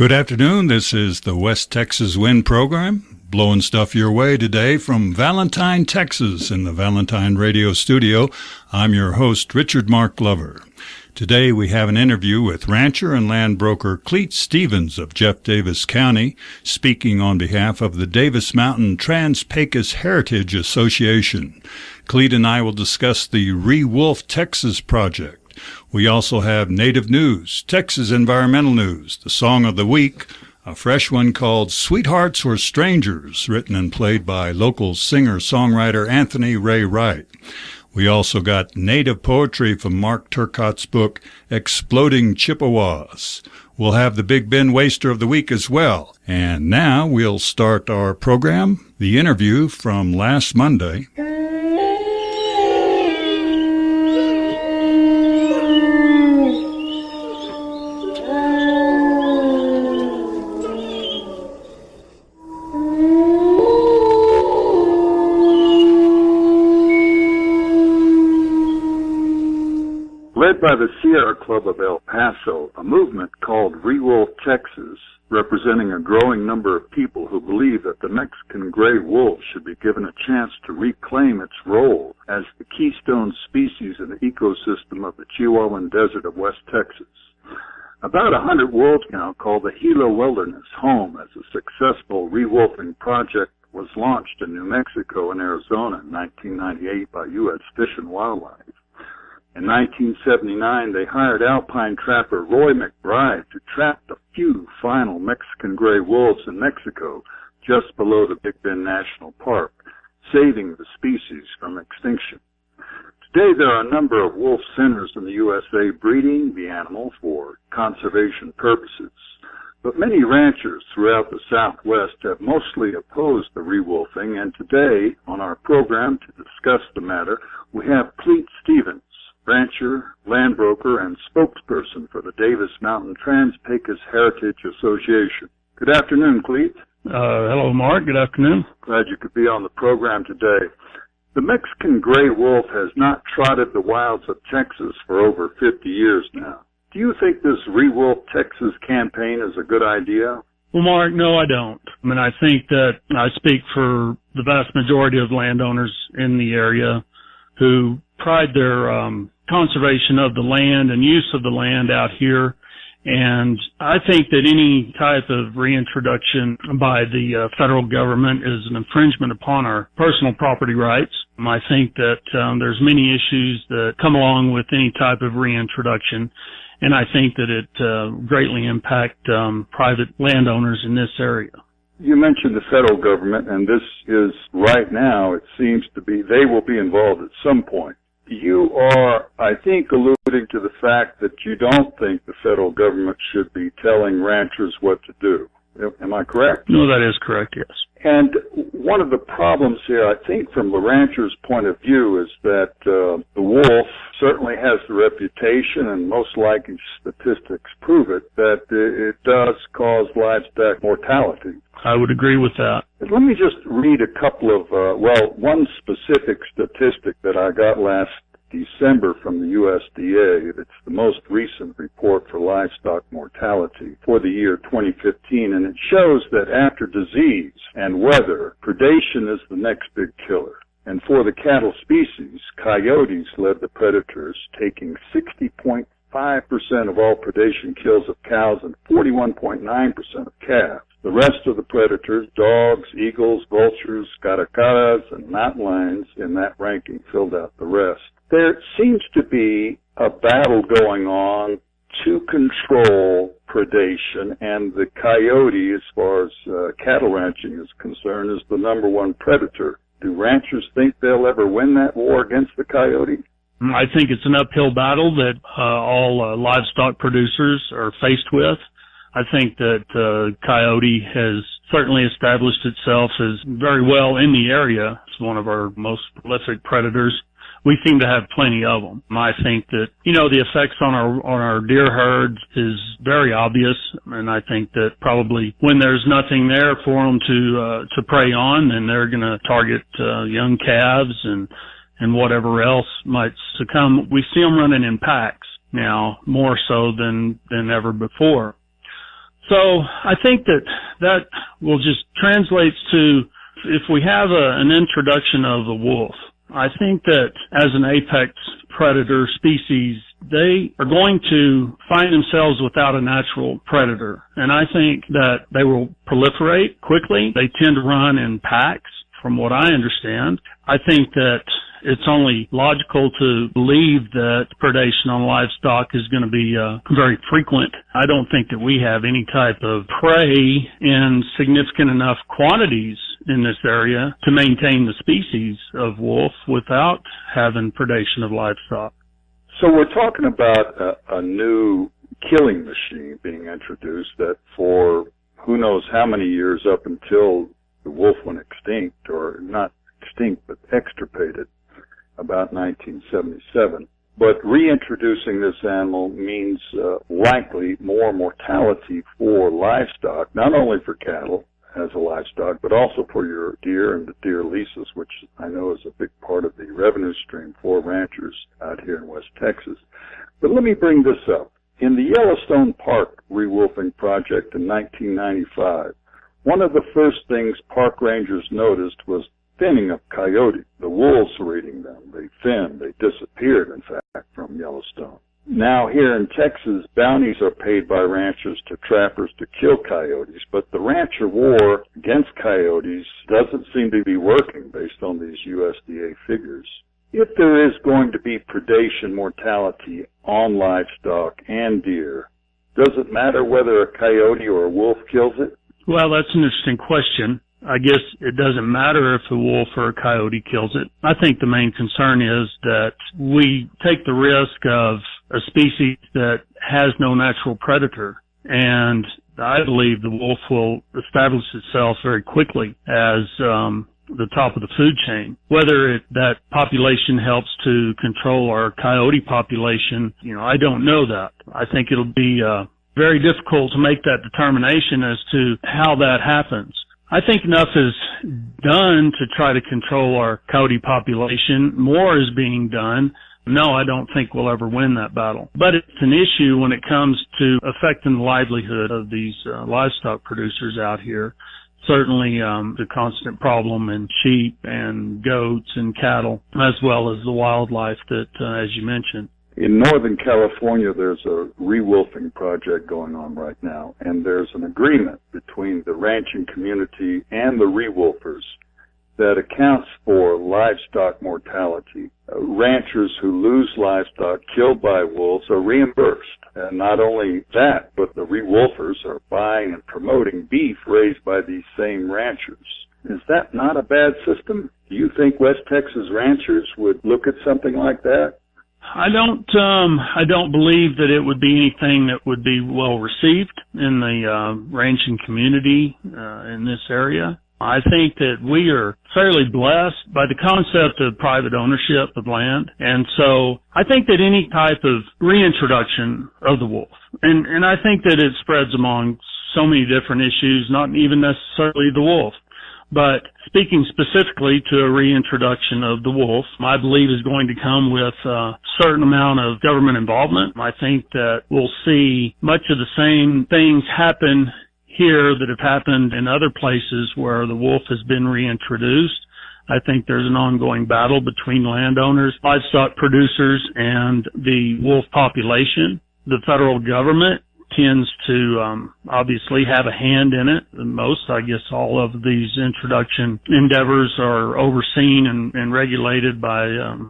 Good afternoon. This is the West Texas Wind Program, blowing stuff your way today from Valentine, Texas, in the Valentine Radio Studio. I'm your host, Richard Mark Glover. Today we have an interview with rancher and land broker Clete Stevens of Jeff Davis County, speaking on behalf of the Davis Mountain Trans-Pecos Heritage Association. Clete and I will discuss the ReWolf Texas project. We also have Native News, Texas Environmental News, the Song of the Week, a fresh one called Sweethearts or Strangers, written and played by local singer-songwriter Anthony Ray Wright. We also got native poetry from Mark Turcotte's book, Exploding Chippewas. We'll have the Big Ben Waster of the Week as well. And now we'll start our program, the interview from last Monday. Led by the Sierra Club of El Paso, a movement called ReWolf Texas, representing a growing number of people who believe that the Mexican gray wolf should be given a chance to reclaim its role as the keystone species in the ecosystem of the Chihuahuan Desert of West Texas. About 100 wolves now call the Gila Wilderness home as a successful rewolfing project was launched in New Mexico and Arizona in 1998 by U.S. Fish and Wildlife. In 1979, they hired alpine trapper Roy McBride to trap the few final Mexican gray wolves in Mexico just below the Big Bend National Park, saving the species from extinction. Today, there are a number of wolf centers in the USA breeding the animal for conservation purposes, but many ranchers throughout the Southwest have mostly opposed the rewolfing, and today, on our program to discuss the matter, we have Clete Stevens, rancher, land broker, and spokesperson for the Davis Mountain Trans-Pecos Heritage Association. Good afternoon, Clete. Hello, Mark. Good afternoon. Glad you could be on the program today. The Mexican gray wolf has not trotted the wilds of Texas for over 50 years now. Do you think this ReWolf Texas campaign is a good idea? Well, Mark, no, I don't. I mean, I think that I speak for the vast majority of landowners in the area who pride their conservation of the land and use of the land out here. And I think that any type of reintroduction by the federal government is an infringement upon our personal property rights. I think that there's many issues that come along with any type of reintroduction, and I think that it greatly impact private landowners in this area. You mentioned the federal government, and this is right now, it seems to be, they will be involved at some point. You are, I think, alluding to the fact that you don't think the federal government should be telling ranchers what to do. Am I correct? No, that is correct, yes. And one of the problems here, I think, from the rancher's point of view is that the wolf certainly has the reputation, and most likely statistics prove it, that it does cause livestock mortality. I would agree with that. Let me just read a couple of, one specific statistic that I got last December from the USDA. It's the most recent report for livestock mortality for the year 2015, and it shows that after disease and weather, predation is the next big killer. And for the cattle species, coyotes led the predators, taking 60.5% of all predation kills of cows and 41.9% of calves. The rest of the predators, dogs, eagles, vultures, caracaras, and mountain lions in that ranking filled out the rest. There seems to be a battle going on to control predation, and the coyote, as far as cattle ranching is concerned, is the number one predator. Do ranchers think they'll ever win that war against the coyote? I think it's an uphill battle that all livestock producers are faced with. I think that coyote has certainly established itself as very well in the area. It's one of our most prolific predators. We seem to have plenty of them. I think that, the effects on our deer herds is very obvious, and I think that probably when there's nothing there for them to prey on, then they're going to target young calves and whatever else might succumb. We see them running in packs now, more so than ever before. So I think that will just translates to, if we have an introduction of the wolf, I think that as an apex predator species, they are going to find themselves without a natural predator. And I think that they will proliferate quickly. They tend to run in packs, from what I understand. I think that it's only logical to believe that predation on livestock is going to be very frequent. I don't think that we have any type of prey in significant enough quantities in this area to maintain the species of wolf without having predation of livestock. So we're talking about a new killing machine being introduced that for who knows how many years up until the wolf went extinct, or not extinct, but extirpated about 1977. But reintroducing this animal means likely more mortality for livestock, not only for cattle as a livestock, but also for your deer and the deer leases, which I know is a big part of the revenue stream for ranchers out here in West Texas. But let me bring this up. In the Yellowstone Park re-wolfing project in 1995, one of the first things park rangers noticed was thinning of coyote. The wolves were eating them. They thinned. They disappeared, in fact, from Yellowstone. Now here in Texas, bounties are paid by ranchers to trappers to kill coyotes, but the rancher war against coyotes doesn't seem to be working based on these USDA figures. If there is going to be predation mortality on livestock and deer, does it matter whether a coyote or a wolf kills it? Well, that's an interesting question. I guess it doesn't matter if a wolf or a coyote kills it. I think the main concern is that we take the risk of a species that has no natural predator. And I believe the wolf will establish itself very quickly as the top of the food chain. Whether that population helps to control our coyote population, I don't know that. I think it'll be very difficult to make that determination as to how that happens. I think enough is done to try to control our coyote population. More is being done. No, I don't think we'll ever win that battle. But it's an issue when it comes to affecting the livelihood of these livestock producers out here. Certainly the constant problem in sheep and goats and cattle, as well as the wildlife that, as you mentioned. In Northern California, there's a re-wolfing project going on right now, and there's an agreement between the ranching community and the re-wolfers that accounts for livestock mortality. Ranchers who lose livestock killed by wolves are reimbursed. And not only that, but the re-wolfers are buying and promoting beef raised by these same ranchers. Is that not a bad system? Do you think West Texas ranchers would look at something like that? I don't believe that it would be anything that would be well received in the ranching community in this area. I think that we are fairly blessed by the concept of private ownership of land. And so I think that any type of reintroduction of the wolf, and I think that it spreads among so many different issues, not even necessarily the wolf. But speaking specifically to a reintroduction of the wolf, I believe is going to come with a certain amount of government involvement. I think that we'll see much of the same things happen here that have happened in other places where the wolf has been reintroduced. I think there's an ongoing battle between landowners, livestock producers, and the wolf population. The federal government tends to obviously have a hand in it. Most, I guess all of these introduction endeavors are overseen and regulated by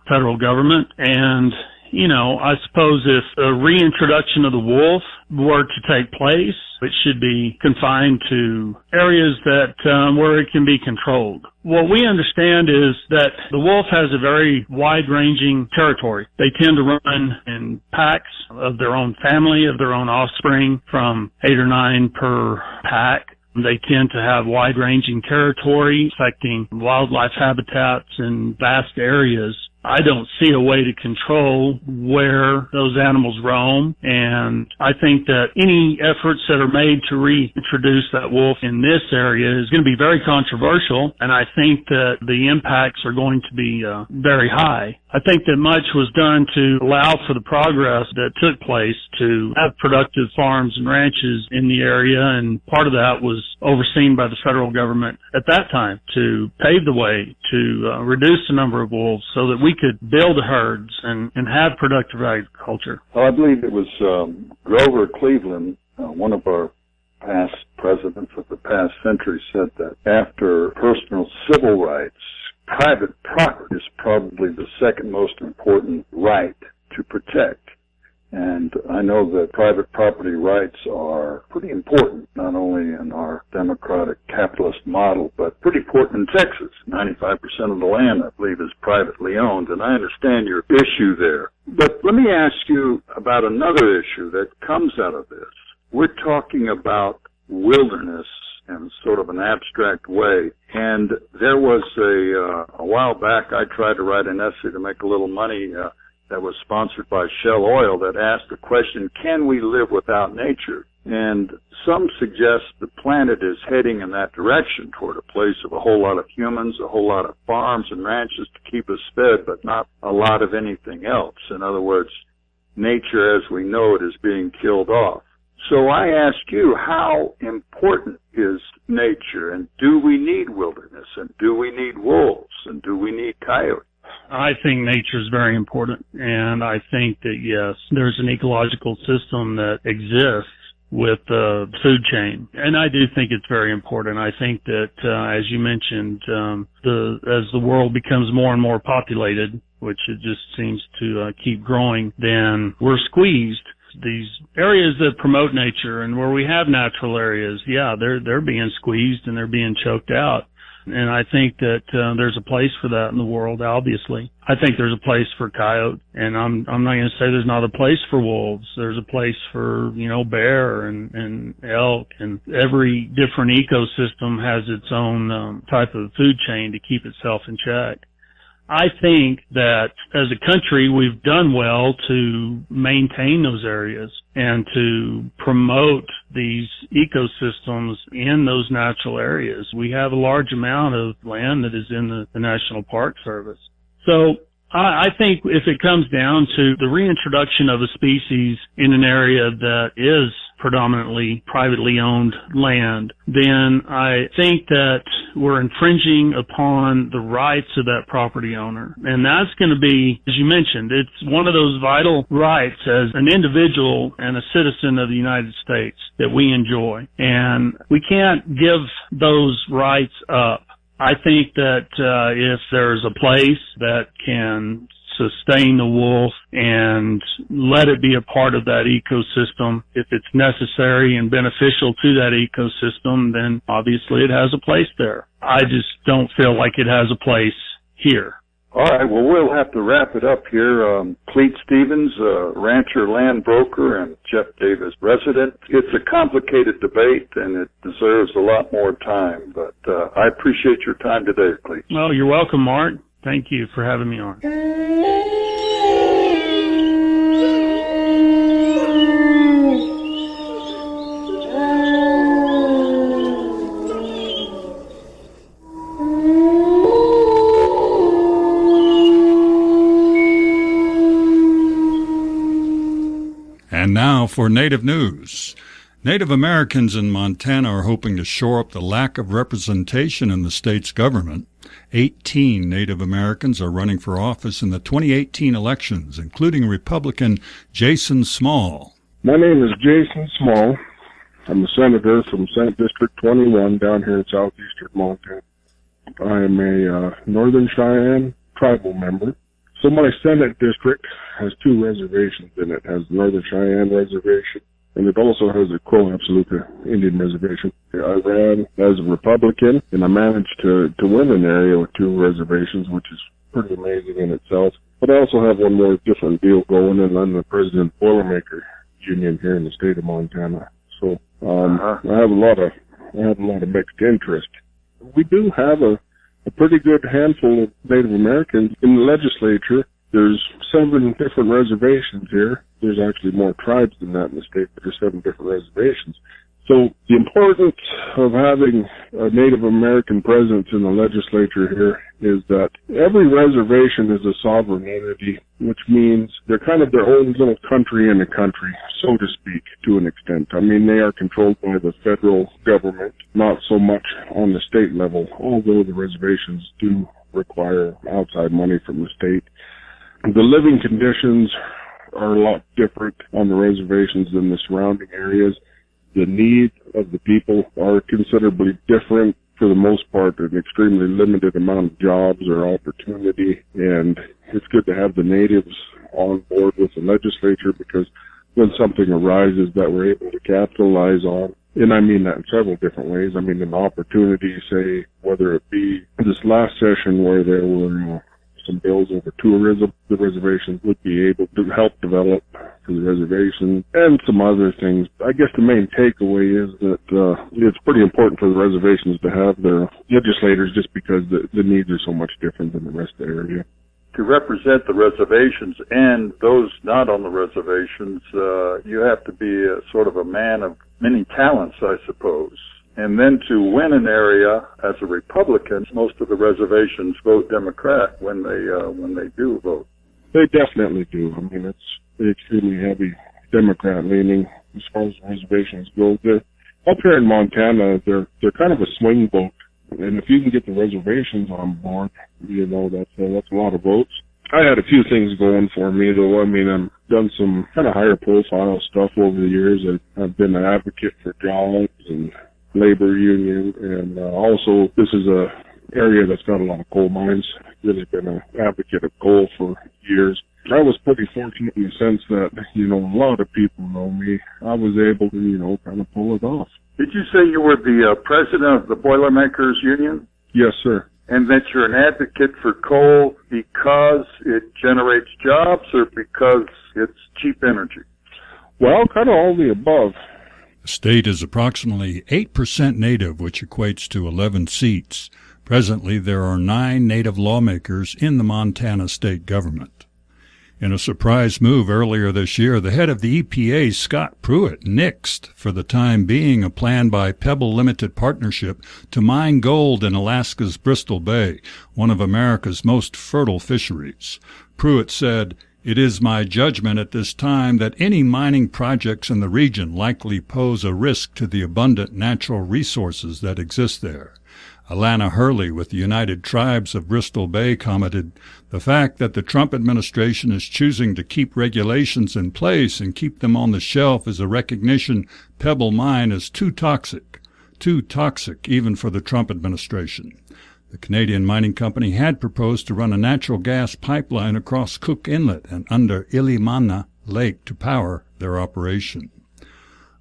federal government. And, I suppose if a reintroduction of the wolf were to take place, it should be confined to areas that where it can be controlled. What we understand is that the wolf has a very wide-ranging territory. They tend to run in packs of their own family, of their own offspring, from 8 or 9 per pack. They tend to have wide-ranging territory affecting wildlife habitats in vast areas. I don't see a way to control where those animals roam, and I think that any efforts that are made to reintroduce that wolf in this area is going to be very controversial, and I think that the impacts are going to be very high. I think that much was done to allow for the progress that took place to have productive farms and ranches in the area, and part of that was overseen by the federal government at that time to pave the way to reduce the number of wolves so that we could build herds and have productive agriculture. Well, I believe it was Grover Cleveland, one of our past presidents of the past century, said that after personal civil rights, private property is probably the second most important right to protect. And I know that private property rights are pretty important, not only in our democratic capitalist model, but pretty important in Texas. 95% of the land, I believe, is privately owned, and I understand your issue there. But let me ask you about another issue that comes out of this. We're talking about wilderness in sort of an abstract way, and there was a while back I tried to write an essay to make a little money that was sponsored by Shell Oil that asked the question, can we live without nature? And some suggest the planet is heading in that direction, toward a place of a whole lot of humans, a whole lot of farms and ranches to keep us fed, but not a lot of anything else. In other words, nature as we know it is being killed off. So I ask you, how important is nature, and do we need wilderness, and do we need wolves, and do we need coyotes? I think nature is very important, and I think that, yes, there's an ecological system that exists with the food chain, and I do think it's very important. I think that, as you mentioned, as the world becomes more and more populated, which it just seems to keep growing, then we're squeezed. These areas that promote nature and where we have natural areas, yeah, they're being squeezed and they're being choked out. And I think that there's a place for that in the world, obviously. I think there's a place for coyote, and I'm not going to say there's not a place for wolves. There's a place for, bear and elk, and every different ecosystem has its own type of food chain to keep itself in check. I think that as a country, we've done well to maintain those areas and to promote these ecosystems in those natural areas. We have a large amount of land that is in the National Park Service. So I think if it comes down to the reintroduction of a species in an area that is predominantly privately owned land, then I think that we're infringing upon the rights of that property owner. And that's going to be, as you mentioned, it's one of those vital rights as an individual and a citizen of the United States that we enjoy. And we can't give those rights up. I think that if there's a place that can sustain the wolf and let it be a part of that ecosystem, if it's necessary and beneficial to that ecosystem, then obviously it has a place there. I just don't feel like it has a place here. All right, well, we'll have to wrap it up here. Clete Stevens, rancher, land broker, and Jeff Davis, resident. It's a complicated debate, and it deserves a lot more time, but I appreciate your time today, Clete. Well, you're welcome, Mark. Thank you for having me on. And now for Native News. Native Americans in Montana are hoping to shore up the lack of representation in the state's government. 18 Native Americans are running for office in the 2018 elections, including Republican Jason Small. My name is Jason Small. I'm a senator from Senate District 21 down here in southeastern Montana. I am a Northern Cheyenne tribal member. So my Senate district has two reservations in it. It has the Northern Cheyenne Reservation, and it also has a Crow Absolute Indian Reservation. I ran as a Republican, and I managed to win an area with two reservations, which is pretty amazing in itself. But I also have one more different deal going, and I'm the president of Boilermaker Union here in the state of Montana. So I have a lot of mixed interest. We do have a a pretty good handful of Native Americans in the legislature. There's 7 different reservations here. There's actually more tribes than that in the state, but there's 7 different reservations. So the importance of having a Native American presence in the legislature here is that every reservation is a sovereign entity, which means they're kind of their own little country in the country, so to speak, to an extent. I mean, they are controlled by the federal government, not so much on the state level, although the reservations do require outside money from the state. The living conditions are a lot different on the reservations than the surrounding areas. The needs of the people are considerably different. For the most part, an extremely limited amount of jobs or opportunity, and it's good to have the natives on board with the legislature, because when something arises that we're able to capitalize on, and I mean that in several different ways. I mean, an opportunity, say, whether it be this last session where there were some bills over tourism, the reservations would be able to help develop for the reservation, and some other things. I guess the main takeaway is that it's pretty important for the reservations to have their legislators, just because the needs are so much different than the rest of the area. To represent the reservations and those not on the reservations, you have to be sort of a man of many talents, I suppose. And then to win an area as a Republican, most of the reservations vote Democrat when they do vote. They definitely do. I mean, it's extremely heavy Democrat leaning as far as reservations go. Up here in Montana, they're kind of a swing vote, and if you can get the reservations on board, you know, that's a lot of votes. I had a few things going for me, though. I mean, I've done some kind of higher profile stuff over the years. I've been an advocate for jobs and labor union, and also this is a area that's got a lot of coal mines. Really been an advocate of coal for years. I was pretty fortunate in the sense that, you know, a lot of people know me. I was able to, you know, kind of pull it off. Did you say you were the president of the Boilermakers Union? Yes, sir. And that you're an advocate for coal because it generates jobs or because it's cheap energy? Well, kind of all the above. The state is approximately 8% Native, which equates to 11 seats. Presently, there are 9 Native lawmakers in the Montana state government. In a surprise move earlier this year, the head of the EPA, Scott Pruitt, nixed, for the time being, a plan by Pebble Limited Partnership to mine gold in Alaska's Bristol Bay, one of America's most fertile fisheries. Pruitt said, "It is my judgment at this time that any mining projects in the region likely pose a risk to the abundant natural resources that exist there." Alana Hurley with the United Tribes of Bristol Bay commented, "The fact that the Trump administration is choosing to keep regulations in place and keep them on the shelf is a recognition Pebble Mine is too toxic even for the Trump administration." The Canadian mining company had proposed to run a natural gas pipeline across Cook Inlet and under Illimana Lake to power their operation.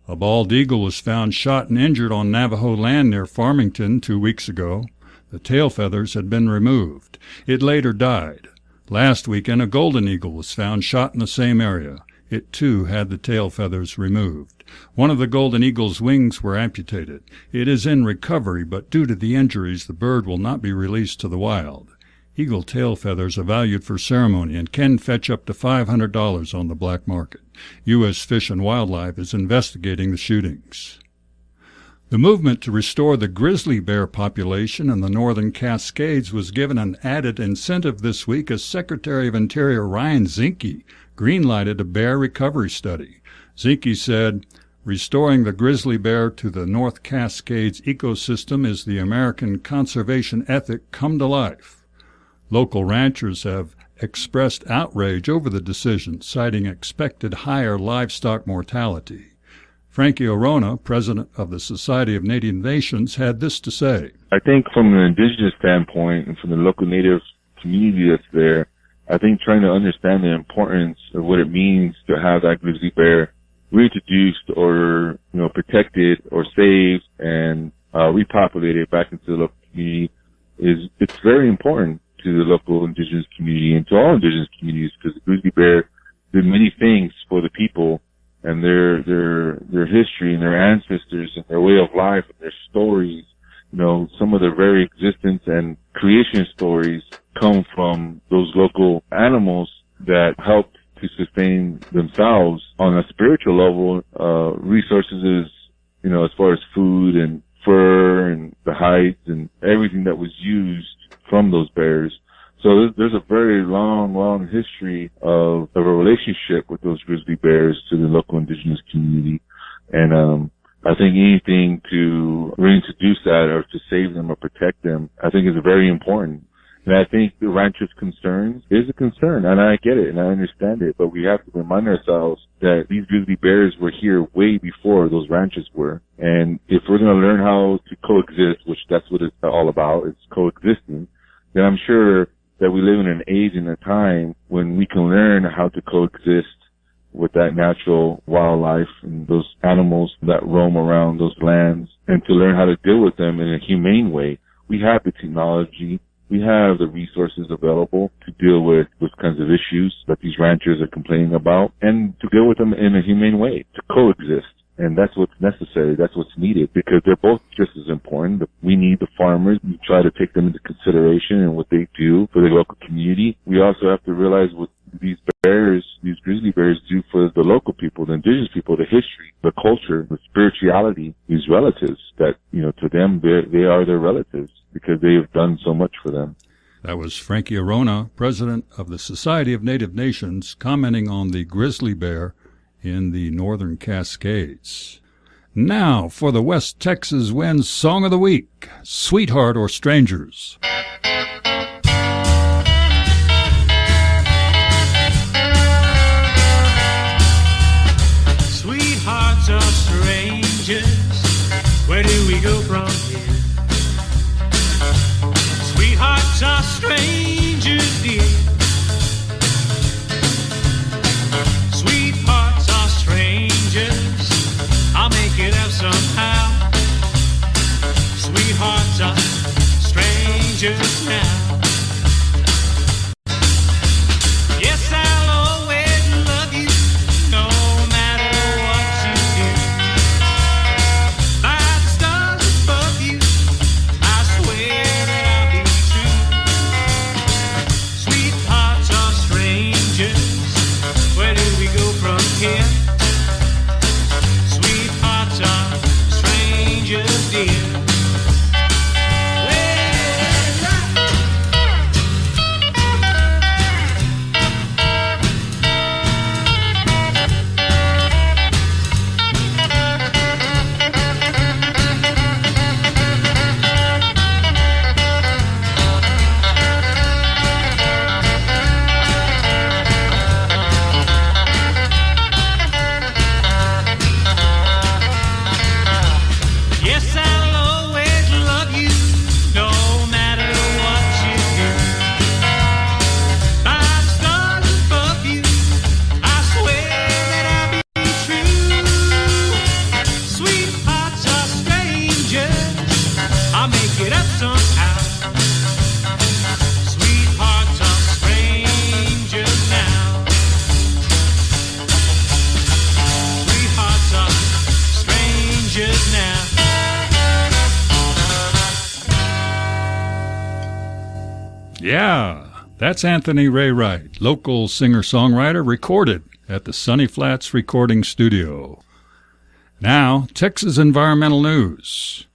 A bald eagle was found shot and injured on Navajo land near Farmington 2 weeks ago. The tail feathers had been removed. It later died. Last weekend, a golden eagle was found shot in the same area. It, too, had the tail feathers removed. One of the golden eagle's wings were amputated. It is in recovery, but due to the injuries, the bird will not be released to the wild. Eagle tail feathers are valued for ceremony and can fetch up to $500 on the black market. U.S. Fish and Wildlife is investigating the shootings. The movement to restore the grizzly bear population in the northern Cascades was given an added incentive this week as Secretary of Interior Ryan Zinke greenlighted a bear recovery study. Zinke said, "Restoring the grizzly bear to the North Cascades ecosystem is the American conservation ethic come to life." Local ranchers have expressed outrage over the decision, citing expected higher livestock mortality. Frankie Orona, president of the Society of Native Nations, had this to say. I think from an indigenous standpoint and from the local Native community that's there, I think trying to understand the importance of what it means to have that grizzly bear reintroduced or, you know, protected or saved and repopulated back into the local community it's very important to the local indigenous community and to all indigenous communities, because the grizzly bear did many things for the people and their history and their ancestors and their way of life and their stories some of the very existence and creation stories come from those local animals that helped to sustain themselves on a spiritual level. Resources is, as far as food and fur and the hides and everything that was used from those bears. So there's a very long history of a relationship with those grizzly bears to the local indigenous community. And I think anything to reintroduce that or to save them or protect them, I think is very important. And I think the ranchers' concerns is a concern, and I get it and I understand it, but we have to remind ourselves that these grizzly bears were here way before those ranchers were. And if we're going to learn how to coexist, which that's what it's all about, it's coexisting, then I'm sure that we live in an age and a time when we can learn how to coexist with that natural wildlife and those animals that roam around those lands, and to learn how to deal with them in a humane way. We have the technology, we have the resources available to deal with those kinds of issues that these ranchers are complaining about, and to deal with them in a humane way, to coexist. And that's what's necessary. That's what's needed, because they're both just as important. We need the farmers. We try to take them into consideration and what they do for the local community. We also have to realize what these bears, these grizzly bears, do for the local people, the indigenous people, the history, the culture, the spirituality, these relatives that, to them, they are their relatives because they have done so much for them. That was Frankie Arona, president of the Society of Native Nations, commenting on the grizzly bear in the Northern Cascades. Now for the West Texas Wind Song of the Week, Sweetheart or Strangers. Sweethearts are strangers, where do we go from here? Sweethearts are strangers, dear. Sweethearts are strangers, I'll make it up somehow. Sweethearts are strangers now. Yes, I'll always love you, no matter what you do. By the stars above you, I swear that I'll be true. Sweethearts are strangers, where do we go from here? Sweethearts are strangers, dear. Yes, I'll always love you, no matter what you do. By the stars above you, I swear that I'll be true. Sweethearts are strangers, I'll make it up somehow. Sweethearts are strangers now. Sweethearts are strangers now. Yeah, that's Anthony Ray Wright, local singer-songwriter, recorded at the Sunny Flats Recording Studio. Now, Texas environmental news.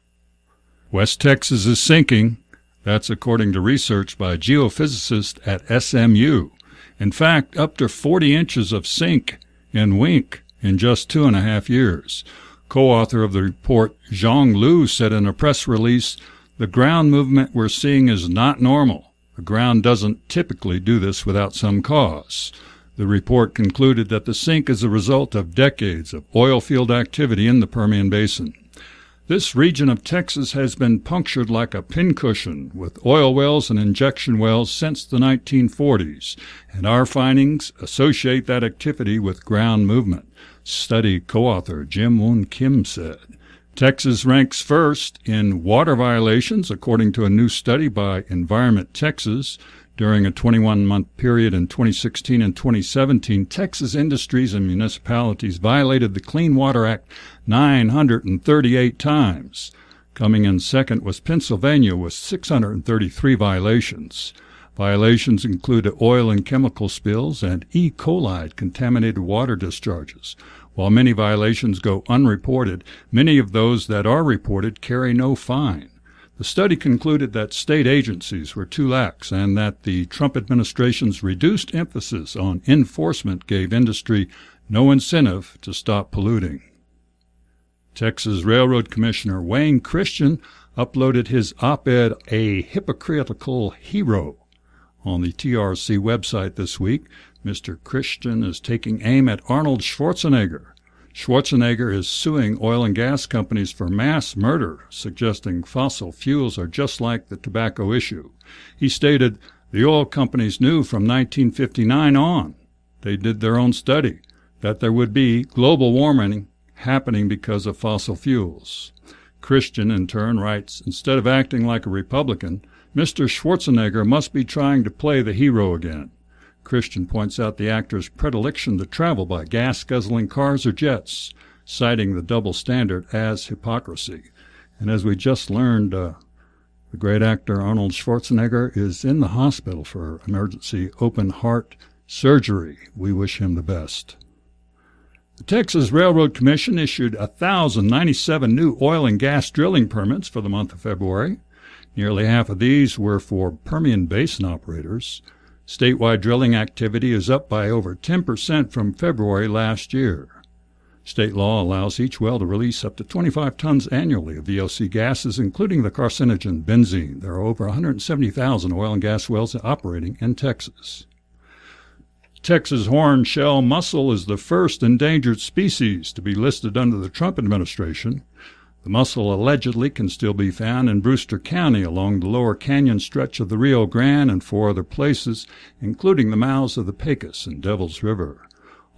West Texas is sinking. That's according to research by geophysicists at SMU. In fact, up to 40 inches of sink and wink in just 2.5 years. Co-author of the report, Zhang Lu, said in a press release, "The ground movement we're seeing is not normal. The ground doesn't typically do this without some cause." The report concluded that the sink is a result of decades of oil field activity in the Permian Basin. This region of Texas has been punctured like a pincushion with oil wells and injection wells since the 1940s, and our findings associate that activity with ground movement, study co-author Jim Woon Kim said. Texas ranks first in water violations, according to a new study by Environment Texas. During a 21-month period in 2016 and 2017, Texas industries and municipalities violated the Clean Water Act 938 times. Coming in second was Pennsylvania with 633 violations. Violations included oil and chemical spills and E. coli contaminated water discharges. While many violations go unreported, many of those that are reported carry no fine. The study concluded that state agencies were too lax and that the Trump administration's reduced emphasis on enforcement gave industry no incentive to stop polluting. Texas Railroad Commissioner Wayne Christian uploaded his op-ed, A Hypocritical Hero, on the TRC website this week. Mr. Christian is taking aim at Arnold Schwarzenegger. Schwarzenegger is suing oil and gas companies for mass murder, suggesting fossil fuels are just like the tobacco issue. He stated, the oil companies knew from 1959 on, they did their own study, that there would be global warming happening because of fossil fuels. Christian, in turn, writes, instead of acting like a Republican, Mr. Schwarzenegger must be trying to play the hero again. Christian points out the actor's predilection to travel by gas-guzzling cars or jets, citing the double standard as hypocrisy. And as we just learned, the great actor Arnold Schwarzenegger is in the hospital for emergency open heart surgery. We wish him the best. The Texas Railroad Commission issued 1,097 new oil and gas drilling permits for the month of February. Nearly half of these were for Permian Basin operators. Statewide drilling activity is up by over 10% from February last year. State law allows each well to release up to 25 tons annually of VOC gases, including the carcinogen benzene. There are over 170,000 oil and gas wells operating in Texas. Texas horned shell mussel is the first endangered species to be listed under the Trump administration. The mussel allegedly can still be found in Brewster County along the lower canyon stretch of the Rio Grande and 4 other places, including the mouths of the Pecos and Devil's River.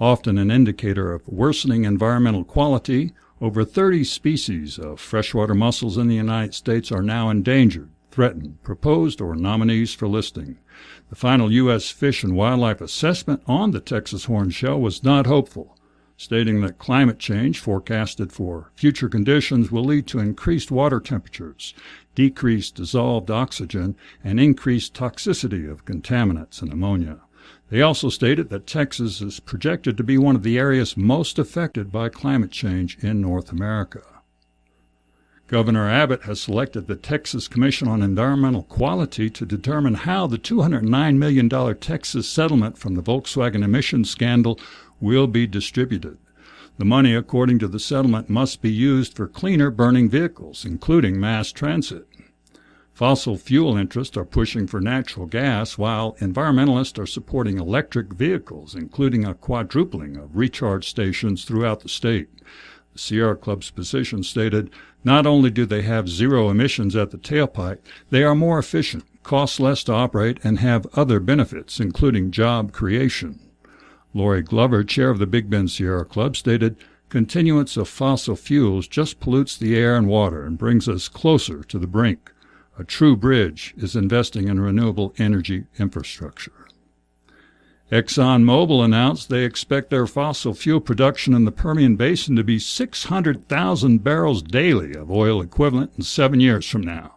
Often an indicator of worsening environmental quality, over 30 species of freshwater mussels in the United States are now endangered, threatened, proposed, or nominees for listing. The final U.S. Fish and Wildlife Assessment on the Texas horned shell was not hopeful, stating that climate change forecasted for future conditions will lead to increased water temperatures, decreased dissolved oxygen, and increased toxicity of contaminants and ammonia. They also stated that Texas is projected to be one of the areas most affected by climate change in North America. Governor Abbott has selected the Texas Commission on Environmental Quality to determine how the $209 million Texas settlement from the Volkswagen emissions scandal will be distributed. The money, according to the settlement, must be used for cleaner burning vehicles, including mass transit. Fossil fuel interests are pushing for natural gas, while environmentalists are supporting electric vehicles, including a quadrupling of recharge stations throughout the state. The Sierra Club's position stated, not only do they have zero emissions at the tailpipe, they are more efficient, cost less to operate, and have other benefits, including job creation. Lori Glover, chair of the Big Bend Sierra Club, stated, continuance of fossil fuels just pollutes the air and water and brings us closer to the brink. A true bridge is investing in renewable energy infrastructure. ExxonMobil announced they expect their fossil fuel production in the Permian Basin to be 600,000 barrels daily of oil equivalent in 7 years from now.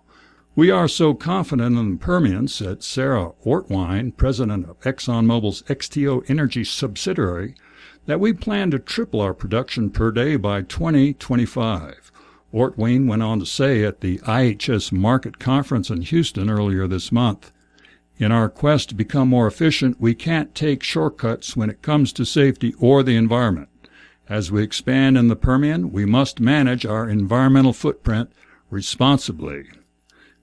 We are so confident in the Permian, said Sarah Ortwine, president of ExxonMobil's XTO Energy subsidiary, that we plan to triple our production per day by 2025. Ortwine went on to say at the IHS Market Conference in Houston earlier this month, in our quest to become more efficient, we can't take shortcuts when it comes to safety or the environment. As we expand in the Permian, we must manage our environmental footprint responsibly.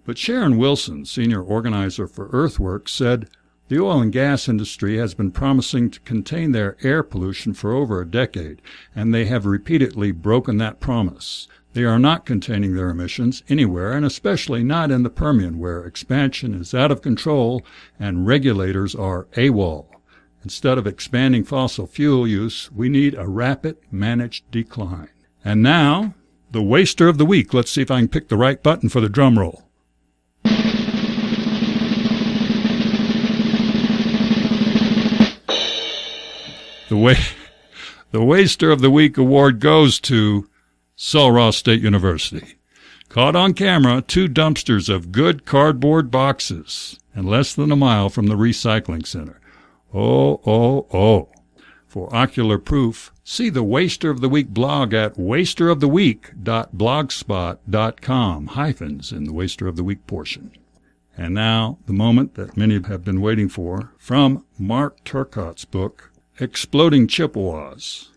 But Sharon Wilson, senior organizer for Earthworks, said the oil and gas industry has been promising to contain their air pollution for over a decade, and they have repeatedly broken that promise. They are not containing their emissions anywhere, and especially not in the Permian, where expansion is out of control and regulators are AWOL. Instead of expanding fossil fuel use, we need a rapid, managed decline. And now, the Waster of the Week. Let's see if I can pick the right button for the drum roll. The Waster of the Week award goes to Sul Ross State University. Caught on camera 2 dumpsters of good cardboard boxes and less than a mile from the recycling center. Oh. For ocular proof, see the Waster of the Week blog at wasteroftheweek.blogspot.com, hyphens in the Waster of the Week portion. And now, the moment that many have been waiting for, from Mark Turcotte's book, Exploding Chippewas.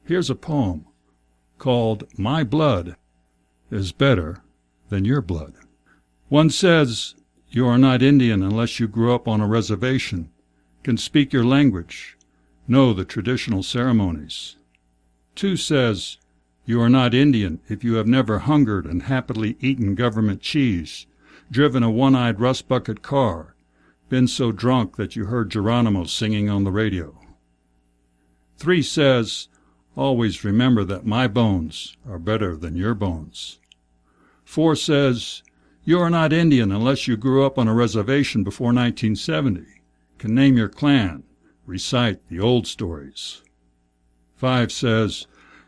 Here's a poem called My Blood is Better Than Your Blood. One says, you are not Indian unless you grew up on a reservation, can speak your language, know the traditional ceremonies. 2 says, you are not Indian if you have never hungered and happily eaten government cheese, driven a one-eyed rust bucket car, been so drunk that you heard Geronimo singing on the radio. 3 says, always remember that my bones are better than your bones. 4 says, you are not Indian unless you grew up on a reservation before 1970, can name your clan, recite the old stories. 5 says,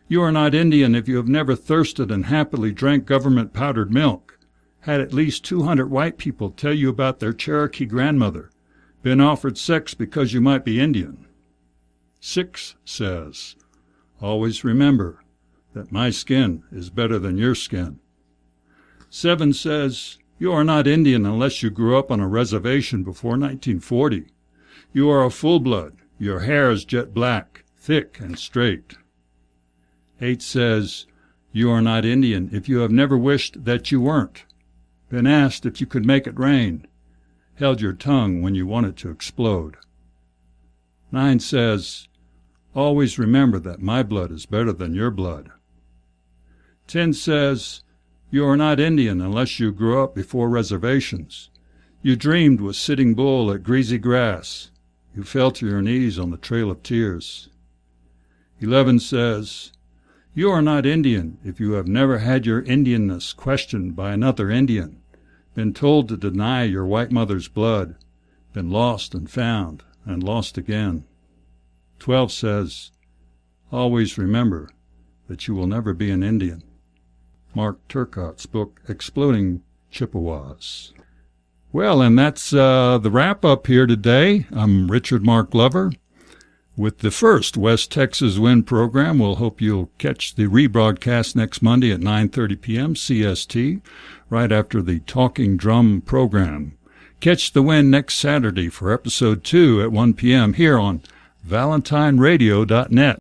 you are not Indian if you have never thirsted and happily drank government powdered milk, had at least 200 white people tell you about their Cherokee grandmother, been offered sex because you might be Indian. 6 says, always remember that my skin is better than your skin. 7 says, you are not Indian unless you grew up on a reservation before 1940. You are a full-blood, your hair is jet black, thick and straight. 8 says, you are not Indian if you have never wished that you weren't, been asked if you could make it rain, held your tongue when you wanted to explode. 9 says, always remember that my blood is better than your blood. 10 says, you are not Indian unless you grew up before reservations. You dreamed with Sitting Bull at greasy grass. You fell to your knees on the Trail of Tears. 11 says, you are not Indian if you have never had your Indianness questioned by another Indian, been told to deny your white mother's blood, been lost and found and lost again. 12 says, always remember that you will never be an Indian. Mark Turcotte's book, Exploding Chippewas. Well, and that's the wrap-up here today. I'm Richard Mark Glover with the first West Texas Wind program. We'll hope you'll catch the rebroadcast next Monday at 9:30 p.m. CST, right after the Talking Drum program. Catch the Wind next Saturday for Episode 2 at 1 p.m. here on ValentineRadio.net.